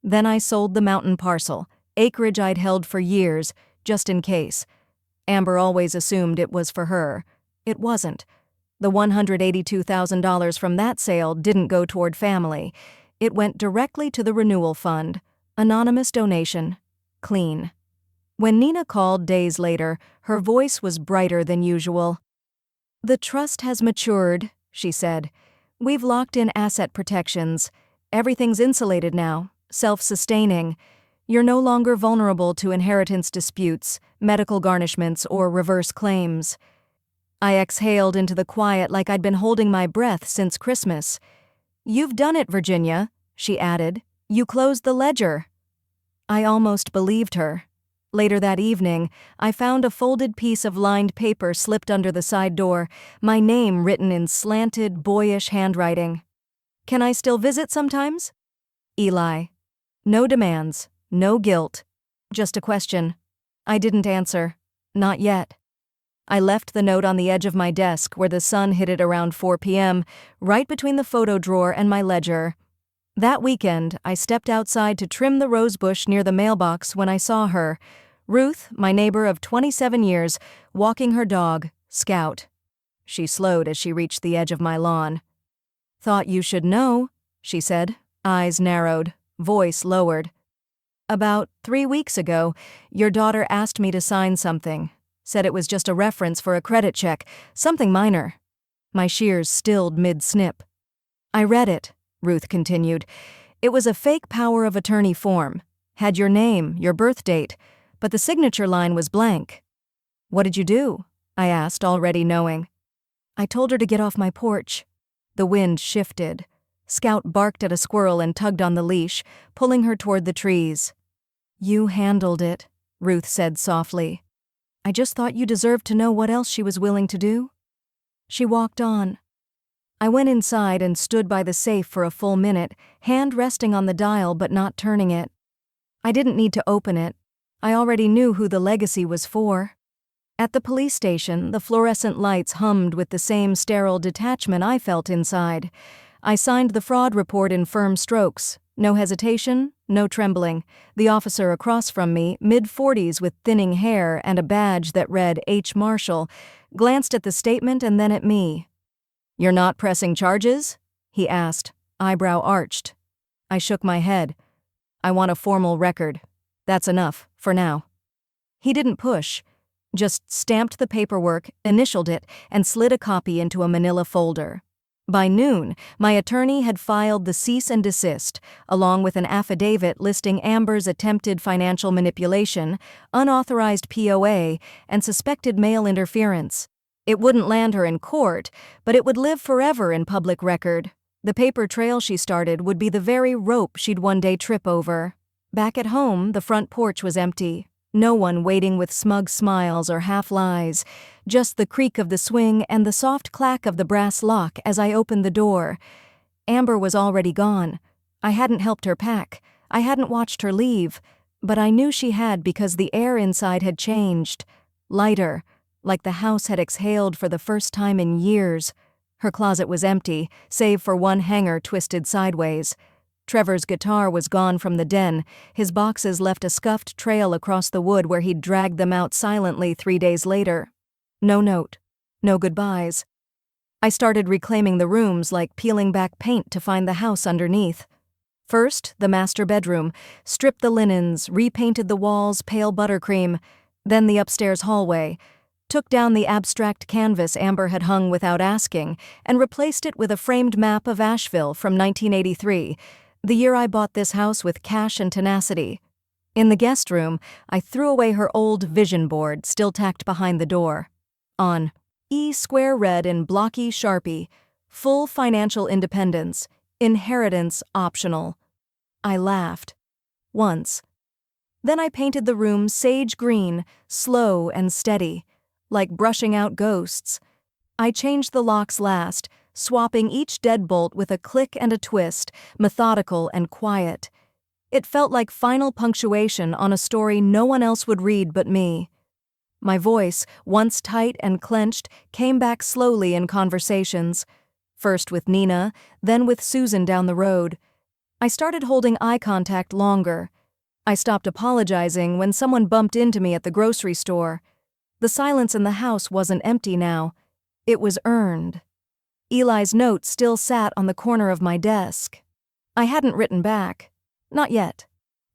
Then I sold the mountain parcel, acreage I'd held for years, just in case. Amber always assumed it was for her. It wasn't. The $182,000 from that sale didn't go toward family. It went directly to the renewal fund. Anonymous donation. Clean. When Nina called days later, her voice was brighter than usual. "The trust has matured," she said. "We've locked in asset protections. Everything's insulated now, self-sustaining. You're no longer vulnerable to inheritance disputes, medical garnishments, or reverse claims." I exhaled into the quiet like I'd been holding my breath since Christmas. "You've done it, Virginia," she added. "You closed the ledger." I almost believed her. Later that evening, I found a folded piece of lined paper slipped under the side door, my name written in slanted, boyish handwriting. "Can I still visit sometimes? Eli." No demands, no guilt. Just a question. I didn't answer. Not yet. I left the note on the edge of my desk where the sun hit it around 4 p.m., right between the photo drawer and my ledger. That weekend, I stepped outside to trim the rosebush near the mailbox when I saw her, Ruth, my neighbor of 27 years, walking her dog, Scout. She slowed as she reached the edge of my lawn. "Thought you should know," she said, eyes narrowed, voice lowered. "About 3 weeks ago, your daughter asked me to sign something. Said it was just a reference for a credit check, something minor." My shears stilled mid-snip. "I read it," Ruth continued. "It was a fake power of attorney form. Had your name, your birth date, but the signature line was blank." "What did you do?" I asked, already knowing. "I told her to get off my porch." The wind shifted. Scout barked at a squirrel and tugged on the leash, pulling her toward the trees. "You handled it," Ruth said softly. "I just thought you deserved to know what else she was willing to do." She walked on. I went inside and stood by the safe for a full minute, hand resting on the dial but not turning it. I didn't need to open it. I already knew who the legacy was for. At the police station, the fluorescent lights hummed with the same sterile detachment I felt inside. I signed the fraud report in firm strokes. No hesitation, no trembling. The officer across from me, mid-40s with thinning hair and a badge that read H. Marshall, glanced at the statement and then at me. "You're not pressing charges?" he asked, eyebrow arched. I shook my head. "I want a formal record. That's enough, for now." He didn't push, just stamped the paperwork, initialed it, and slid a copy into a manila folder. By noon, my attorney had filed the cease and desist, along with an affidavit listing Amber's attempted financial manipulation, unauthorized POA, and suspected mail interference. It wouldn't land her in court, but it would live forever in public record. The paper trail she started would be the very rope she'd one day trip over. Back at home, the front porch was empty. No one waiting with smug smiles or half-lies, just the creak of the swing and the soft clack of the brass lock as I opened the door. Amber was already gone. I hadn't helped her pack. I hadn't watched her leave. But I knew she had because the air inside had changed. Lighter, like the house had exhaled for the first time in years. Her closet was empty, save for one hanger twisted sideways. Trevor's guitar was gone from the den. His boxes left a scuffed trail across the wood where he'd dragged them out silently 3 days later. No note. No goodbyes. I started reclaiming the rooms like peeling back paint to find the house underneath. First, the master bedroom, stripped the linens, repainted the walls pale buttercream. Then the upstairs hallway. took down the abstract canvas Amber had hung without asking, and replaced it with a framed map of Asheville from 1983, the year I bought this house with cash and tenacity. In the guest room, I threw away her old vision board still tacked behind the door. On E-square read in blocky Sharpie, "Full financial independence, inheritance optional." I laughed. Once. Then I painted the room sage green, slow and steady, like brushing out ghosts. I changed the locks last, swapping each deadbolt with a click and a twist, methodical and quiet. It felt like final punctuation on a story no one else would read but me. My voice, once tight and clenched, came back slowly in conversations. First with Nina, then with Susan down the road. I started holding eye contact longer. I stopped apologizing when someone bumped into me at the grocery store. The silence in the house wasn't empty now. It was earned. Eli's note still sat on the corner of my desk. I hadn't written back. Not yet.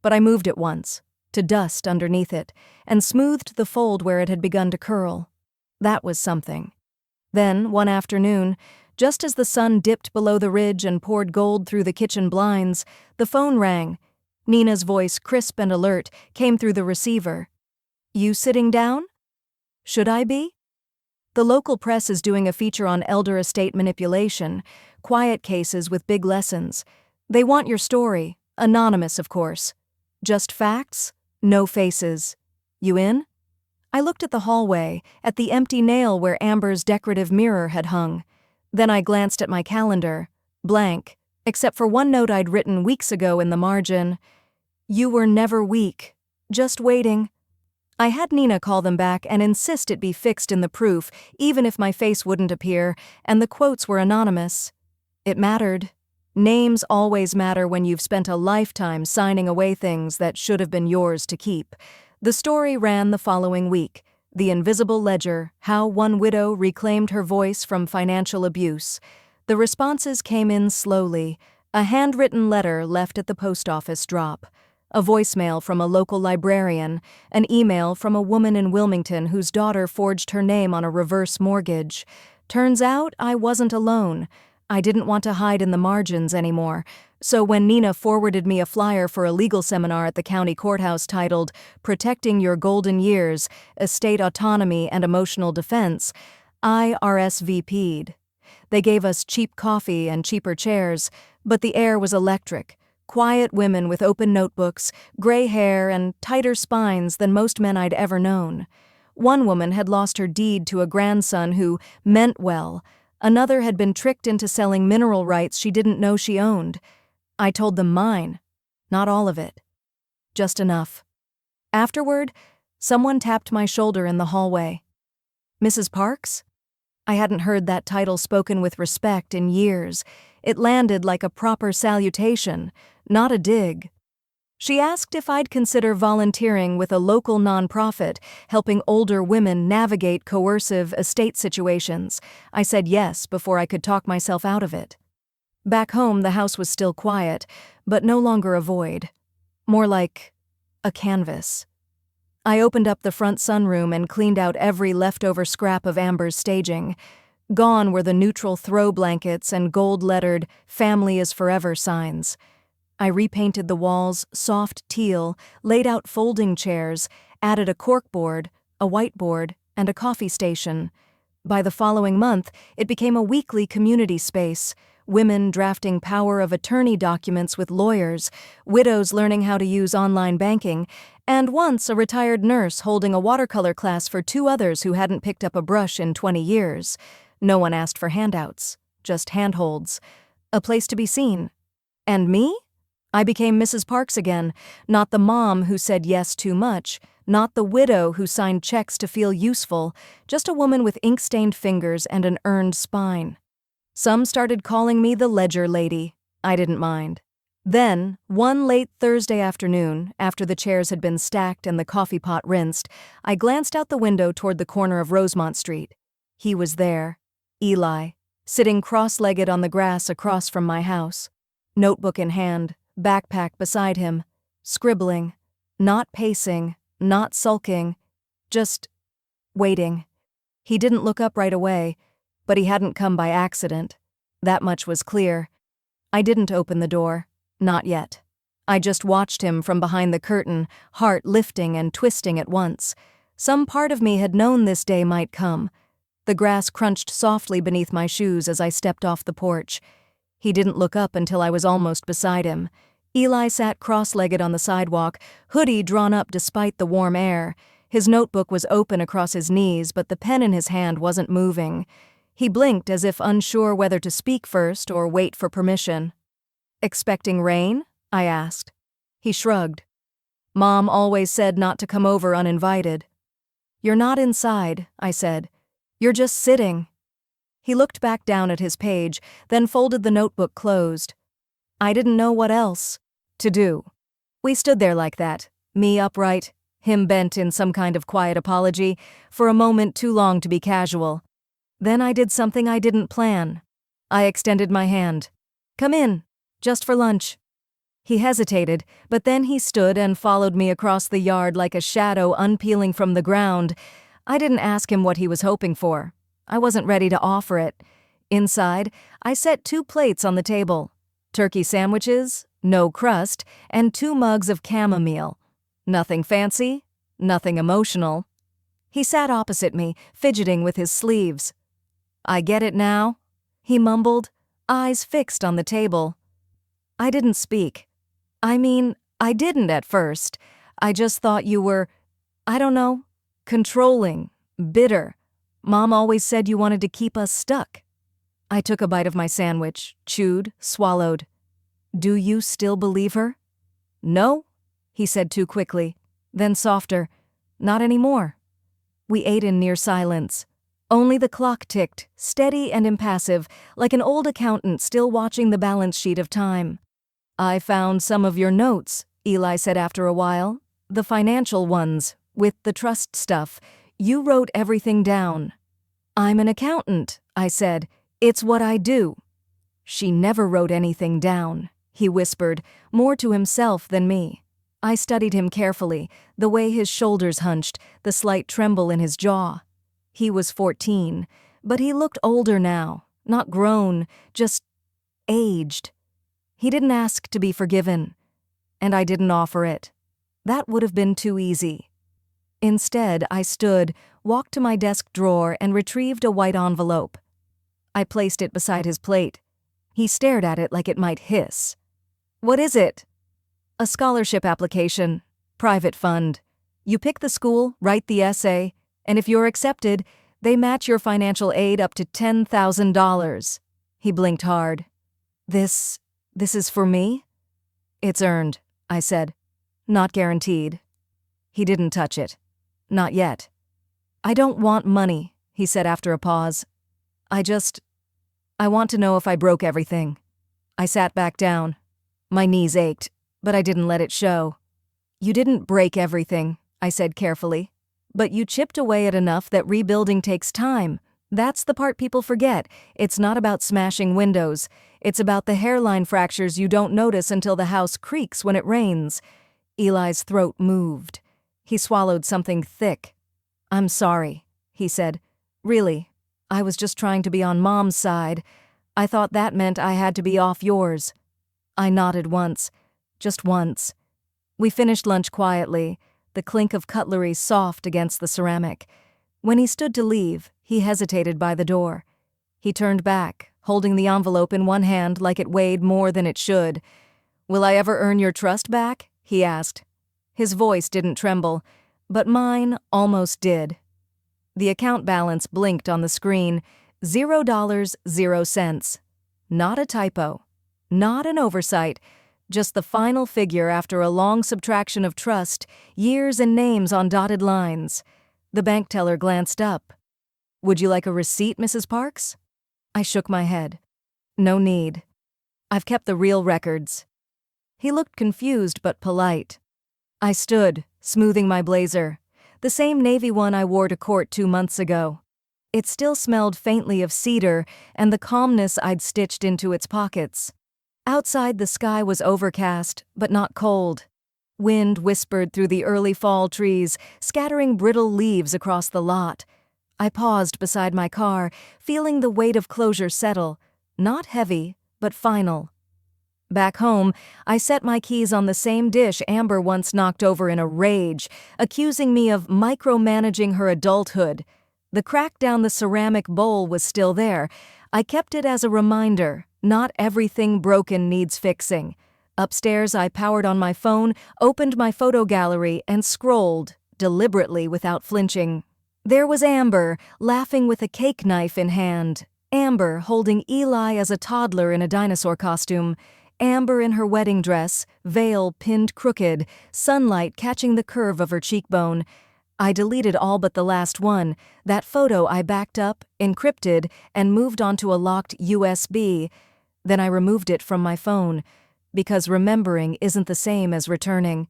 But I moved it once, to dust underneath it, and smoothed the fold where it had begun to curl. That was something. Then, one afternoon, just as the sun dipped below the ridge and poured gold through the kitchen blinds, the phone rang. Nina's voice, crisp and alert, came through the receiver. "You sitting down?" "Should I be?" The local press is doing a feature on elder estate manipulation, quiet cases with big lessons. They want your story, anonymous of course. Just facts, no faces. You in? I looked at the hallway, at the empty nail where Amber's decorative mirror had hung. Then I glanced at my calendar, blank, except for one note I'd written weeks ago in the margin. "You were never weak, just waiting." I had Nina call them back and insist it be fixed in the proof, even if my face wouldn't appear, and the quotes were anonymous. It mattered. Names always matter when you've spent a lifetime signing away things that should have been yours to keep. The story ran the following week. The Invisible Ledger, How One Widow Reclaimed Her Voice from Financial Abuse. The responses came in slowly. A handwritten letter left at the post office drop. A voicemail from a local librarian, an email from a woman in Wilmington whose daughter forged her name on a reverse mortgage. Turns out I wasn't alone. I didn't want to hide in the margins anymore, so when Nina forwarded me a flyer for a legal seminar at the county courthouse titled "Protecting Your Golden Years, Estate Autonomy and Emotional Defense," I RSVP'd. They gave us cheap coffee and cheaper chairs, but the air was electric. Quiet women with open notebooks, gray hair, and tighter spines than most men I'd ever known. One woman had lost her deed to a grandson who meant well. Another had been tricked into selling mineral rights she didn't know she owned. I told them mine. Not all of it. Just enough. Afterward, someone tapped my shoulder in the hallway. "Mrs. Parks?" I hadn't heard that title spoken with respect in years. It landed like a proper salutation, not a dig. She asked if I'd consider volunteering with a local nonprofit helping older women navigate coercive estate situations. I said yes before I could talk myself out of it. Back home, the house was still quiet, but no longer a void. More like a canvas. I opened up the front sunroom and cleaned out every leftover scrap of Amber's staging. Gone were the neutral throw blankets and gold-lettered "Family is Forever" signs. I repainted the walls soft teal, laid out folding chairs, added a corkboard, a whiteboard, and a coffee station. By the following month, it became a weekly community space. Women drafting power of attorney documents with lawyers, widows learning how to use online banking, and once a retired nurse holding a watercolor class for two others who hadn't picked up a brush in 20 years. No one asked for handouts, just handholds. A place to be seen. And me? I became Mrs. Parks again, not the mom who said yes too much, not the widow who signed checks to feel useful, just a woman with ink-stained fingers and an earned spine. Some started calling me the Ledger Lady. I didn't mind. Then, one late Thursday afternoon, after the chairs had been stacked and the coffee pot rinsed, I glanced out the window toward the corner of Rosemont Street. He was there, Eli, sitting cross-legged on the grass across from my house, notebook in hand, backpack beside him, scribbling, not pacing, not sulking, just waiting. He didn't look up right away, but he hadn't come by accident. That much was clear. I didn't open the door. Not yet. I just watched him from behind the curtain, heart lifting and twisting at once. Some part of me had known this day might come. The grass crunched softly beneath my shoes as I stepped off the porch. He didn't look up until I was almost beside him. Eli sat cross-legged on the sidewalk, hoodie drawn up despite the warm air. His notebook was open across his knees, but the pen in his hand wasn't moving. He blinked as if unsure whether to speak first or wait for permission. "Expecting rain?" I asked. He shrugged. "Mom always said not to come over uninvited." "You're not inside," I said. "You're just sitting." He looked back down at his page, then folded the notebook closed. I didn't know what else to do. We stood there like that, me upright, him bent in some kind of quiet apology, for a moment too long to be casual. Then I did something I didn't plan. I extended my hand. "Come in, just for lunch." He hesitated, but then he stood and followed me across the yard like a shadow unpeeling from the ground. I didn't ask him what he was hoping for. I wasn't ready to offer it. Inside, I set 2 plates on the table. Turkey sandwiches, no crust, and 2 mugs of chamomile. Nothing fancy, nothing emotional. He sat opposite me, fidgeting with his sleeves. "I get it now," he mumbled, eyes fixed on the table. I didn't speak. I didn't at first. I just thought you were, I don't know, controlling, bitter. Mom always said you wanted to keep us stuck. I took a bite of my sandwich, chewed, swallowed. "Do you still believe her?" "No," he said too quickly, then softer. "Not anymore." We ate in near silence. Only the clock ticked, steady and impassive, like an old accountant still watching the balance sheet of time. "I found some of your notes," Eli said after a while. "The financial ones, with the trust stuff. You wrote everything down." "I'm an accountant," I said. "It's what I do." "She never wrote anything down," he whispered, more to himself than me. I studied him carefully, the way his shoulders hunched, the slight tremble in his jaw. He was 14, but he looked older now, not grown, just aged. He didn't ask to be forgiven, and I didn't offer it. That would have been too easy. Instead, I stood, walked to my desk drawer, and retrieved a white envelope. I placed it beside his plate. He stared at it like it might hiss. "What is it?" "A scholarship application. Private fund. You pick the school, write the essay, and if you're accepted, they match your financial aid up to $10,000. He blinked hard. This is for me?" "It's earned," I said. "Not guaranteed." He didn't touch it. Not yet. "I don't want money," he said after a pause. I want to know if I broke everything." I sat back down. My knees ached, but I didn't let it show. "You didn't break everything," I said carefully. "But you chipped away at enough that rebuilding takes time. That's the part people forget. It's not about smashing windows. It's about the hairline fractures you don't notice until the house creaks when it rains." Eli's throat moved. He swallowed something thick. "I'm sorry," he said. "Really, I was just trying to be on Mom's side. I thought that meant I had to be off yours." I nodded once. Just once. We finished lunch quietly, the clink of cutlery soft against the ceramic. When he stood to leave, he hesitated by the door. He turned back, holding the envelope in one hand like it weighed more than it should. "Will I ever earn your trust back?" he asked. His voice didn't tremble, but mine almost did. The account balance blinked on the screen, $0, 0 cents. Not a typo. Not an oversight. Just the final figure after a long subtraction of trust, years and names on dotted lines. The bank teller glanced up. "Would you like a receipt, Mrs. Parks?" I shook my head. "No need. I've kept the real records." He looked confused but polite. I stood, smoothing my blazer, the same navy one I wore to court 2 months ago. It still smelled faintly of cedar and the calmness I'd stitched into its pockets. Outside, the sky was overcast, but not cold. Wind whispered through the early fall trees, scattering brittle leaves across the lot. I paused beside my car, feeling the weight of closure settle. Not heavy, but final. Back home, I set my keys on the same dish Amber once knocked over in a rage, accusing me of micromanaging her adulthood. The crack down the ceramic bowl was still there. I kept it as a reminder, not everything broken needs fixing. Upstairs, I powered on my phone, opened my photo gallery, and scrolled, deliberately without flinching. There was Amber, laughing with a cake knife in hand. Amber holding Eli as a toddler in a dinosaur costume. Amber in her wedding dress, veil pinned crooked, sunlight catching the curve of her cheekbone. I deleted all but the last one, that photo I backed up, encrypted, and moved onto a locked USB. Then I removed it from my phone, because remembering isn't the same as returning.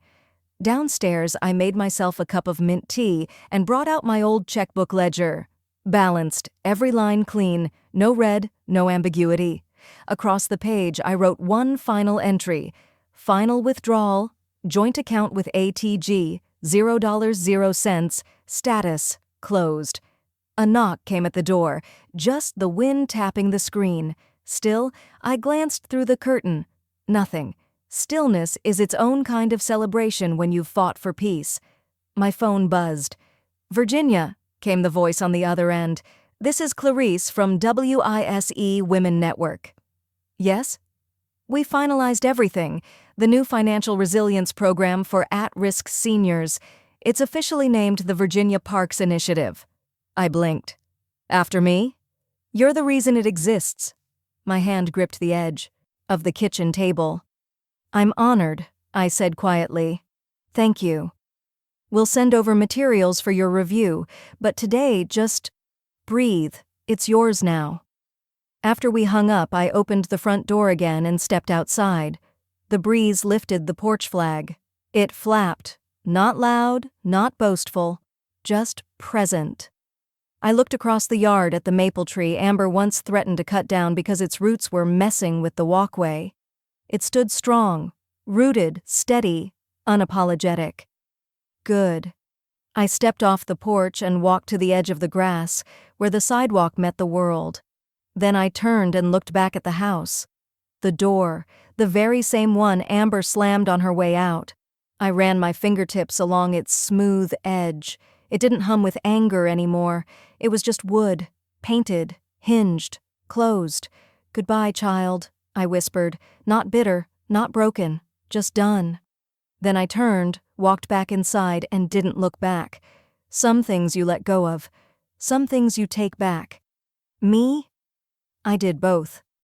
Downstairs, I made myself a cup of mint tea and brought out my old checkbook ledger. Balanced, every line clean, no red, no ambiguity. Across the page, I wrote one final entry. Final withdrawal, joint account with ATG, $0.00, status, closed. A knock came at the door, just the wind tapping the screen. Still, I glanced through the curtain. Nothing. Stillness is its own kind of celebration when you've fought for peace. My phone buzzed. "Virginia," came the voice on the other end. "This is Clarice from WISE Women Network." "Yes?" "We finalized everything. The new financial resilience program for at-risk seniors. It's officially named the Virginia Parks Initiative." I blinked. "After me?" "You're the reason it exists." My hand gripped the edge of the kitchen table. "I'm honored," I said quietly. "Thank you. We'll send over materials for your review, but today just breathe. It's yours now." After we hung up, I opened the front door again and stepped outside. The breeze lifted the porch flag. It flapped, not loud, not boastful, just present. I looked across the yard at the maple tree Amber once threatened to cut down because its roots were messing with the walkway. It stood strong, rooted, steady, unapologetic. Good. I stepped off the porch and walked to the edge of the grass, where the sidewalk met the world. Then I turned and looked back at the house. The door, the very same one Amber slammed on her way out. I ran my fingertips along its smooth edge. It didn't hum with anger anymore. It was just wood, painted, hinged, closed. "Goodbye, child," I whispered, not bitter, not broken, just done. Then I turned, walked back inside, and didn't look back. Some things you let go of. Some things you take back. Me? I did both.